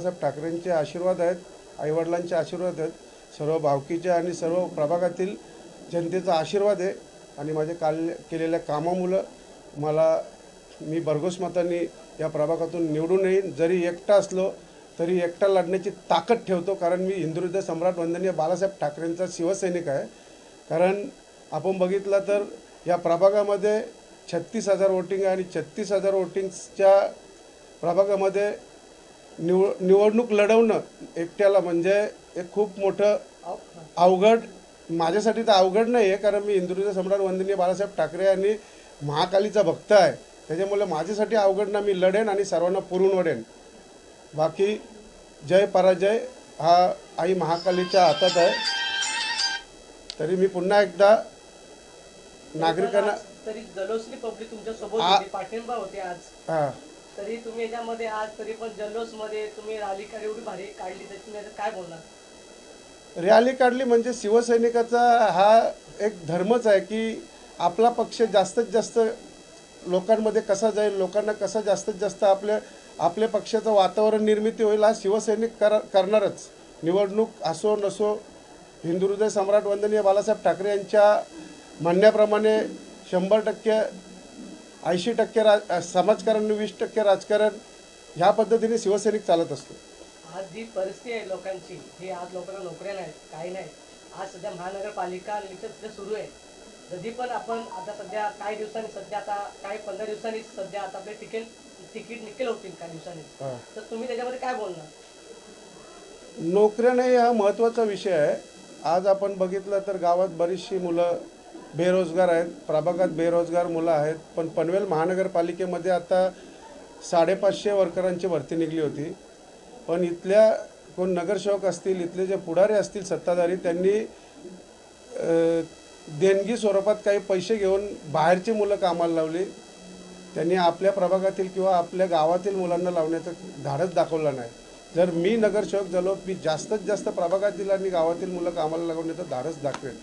बाळासाहेब ठाकरेंचे आशीर्वाद आहेत, आईवडिलांचे आशीर्वाद आहेत, सर्व भावकीचे आणि सर्व प्रभागातील जनतेचा आशीर्वाद आहे आणि माझे केलेल्या कामामुळं मी भरघोस मतांनी या प्रभागातून निवडून येईन। जरी एकटा असलो तरी एकटा लढण्याची ताकद ठेवतो, कारण मी हिंदुहृदय सम्राट वंदनीय बाळासाहेब ठाकरेंचा शिवसैनिक आहे। कारण आपण बघितलं तर या प्रभागामध्ये 36,000 वोटिंग आहे आणि 36,000 वोटिंगच्या प्रभागामध्ये निवडणूक लढवणं एकट्याला म्हणजे एक खूप मोठं अवघड, माझ्यासाठी तर अवघड नाही आहे, कारण मी हिंदुहृदय सम्राट वंदनीय बाळासाहेब ठाकरे आणि महाकालीचा भक्त आहे। त्याच्यामुळे माझ्यासाठी अवघड ना, मी लढेन आणि सर्वांना पुरून वडेन। बाकी जय पराजय हा आई महाकालीच्या हातात आहे। तरी मी पुन्हा एकदा नागरिकांना तरी जल्लोषनी पब्लिक तुमच्या सोबत होती, पाठिंबा होते आज, तरी तुम्ही याच्यामध्ये आज तरी पण जल्लोष मध्ये तुम्ही रॅली एवढी भारी काढली, तर तुम्ही काय बोलणार? रॅली काढली म्हणजे शिवसैनिकाचा हा एक धर्मच आहे की आपला पक्ष जास्तीत जास्त लोकांमध्ये कसा जाईल, लोकांना कसं जास्तीत जास्त आपल्या पक्षाचं वातावरण निर्मिती होईल, हा शिवसैनिक करणारच। निवडणूक असो नसो, हिंदुहृदय सम्राट वंदनीय बाळासाहेब ठाकरे यांच्या म्हणण्याप्रमाणे 100% 80% समाजकारण, 20% राजकारण, ह्या पद्धतीने शिवसैनिक चालत असतो। आज जी परिस्थिती आहे लोकांची, ही आज लोकांना नोकऱ्या नाहीत, काही नाही। आज सध्या महानगरपालिका इलेक्शन सुरू आहे। कधी पण आपण आता सध्या काही दिवसांनी, सध्या आता काही 15 दिवसांनी सध्या आता आपले तिकीट निकेल होतील काही दिवसांनी, तर तुम्ही त्याच्यामध्ये काय बोलणार? नोकऱ्या नाही हा महत्त्वाचा विषय आहे। आज आपण बघितलं तर गावात बरीचशी मुलं बेरोजगार आहेत, प्रभागात बेरोजगार मुलं आहेत। पण पनवेल महानगरपालिकेमध्ये आता 550 वर्करांची भरती निघली होती, पण इथल्या कोण नगरसेवक असतील, इथले जे पुढारी असतील सत्ताधारी, त्यांनी देणगी स्वरूपात काही पैसे घेऊन बाहेरची मुलं कामाला लावली। त्यांनी आपल्या प्रभागातील किंवा आपल्या गावातील मुलांना लावण्याचं धाडस दाखवलं नाही। जर मी नगरसेवक झालो, मी जास्तीत जास्त प्रभागातील आणि गावातील मुलं कामाला लावण्याचं धाडस दाखवेन।